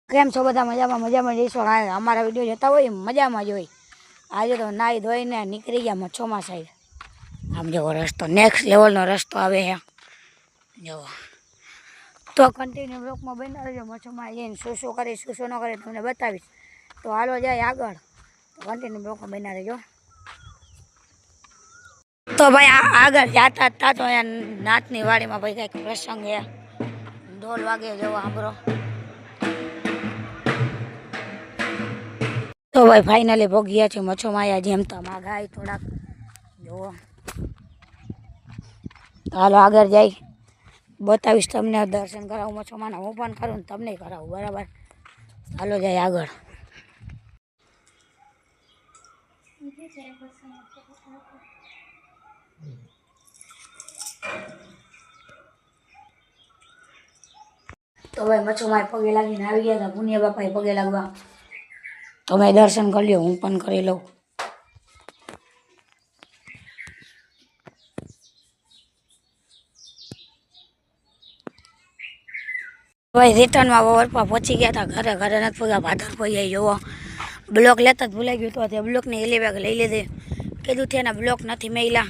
કેમ છો બધા? મજામાં જઈશું. હા, અમારા વિડીયો જોતા હોય મજામાં જ હોય. આજે તો નાહી ધોઈને નીકળી ગયા મચ્છોમાં સાઈડ. આમ જેવો રસ્તો નેક્સ્ટ લેવલનો રસ્તો આવે છે જુઓ. તો કન્ટિન્યુ બ્લોકમાં બની રહેજો. મચ્છોમાં જઈને શું કરીશ શું ન કરે તમને બતાવીશ. તો હાલો જાય આગળ, તો કન્ટિન્યુ બ્લોકમાં બની રહેજો. તો ભાઈ આગળ જતા હતા તો અહીંયા નાતની વાડીમાં ભાઈ કંઈક પ્રસંગ છે. ઢોલ વાગે જેવો સાંભળો. તો ભાઈ ફાઇનલી ભોગી છે મચ્છોમાં જેમ તો માગાય થોડાક જુઓ. તો હાલો આગળ જાય બતાવીશ તમને, દર્શન કરાવું મચ્છોમાંના, હું પણ કરું ને તમને કરાવું, બરાબર? હાલો જાય આગળ. તો ભાઈ મચ્છોમાં પગે લાગીને આવી ગયા હતા પુનિયા બાપાએ પગે લાગવા. તો ભાઈ દર્શન કરી લ્યો, હું પણ કરી લઉં. ભાઈ રિટર્નમાં વરપા પહોંચી ગયા હતા ઘરે નથી પગ્યા. ભાદર પૈયા જોવો બ્લોક લેતા જ ભૂલાઈ ગયું તો તે બ્લોકની એલી બેગ લઈ લીધી. કીધું છે ને બ્લોક નથી મેલા.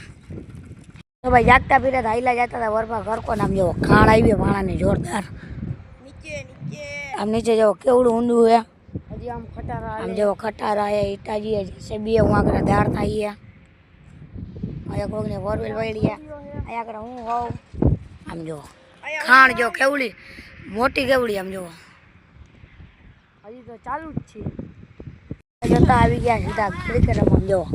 તો ભાઈ જાગતા પીરે હાઈલા જતા હતા વરપા ઘર કોને આમ જેવો ખાણ આવી ભાણાની જોરદાર. આમ નીચે જેવો કેવડું ઊંડું હે. હજી આમ જેવો ખટારા હે ઈટાજી છે બે હું આગળ દાર થાય. અહીંયા કોઈને વરવેલ વળી અહીંયા આગળ હું હોઉં. આમ જો ખાણ જો કેવડી મોટી કેવડી આમ જુઓ. હજી તો ચાલુ જ છે. જતા આવી ગયા સીધા ક્રિકેટ રમવા. જુઓ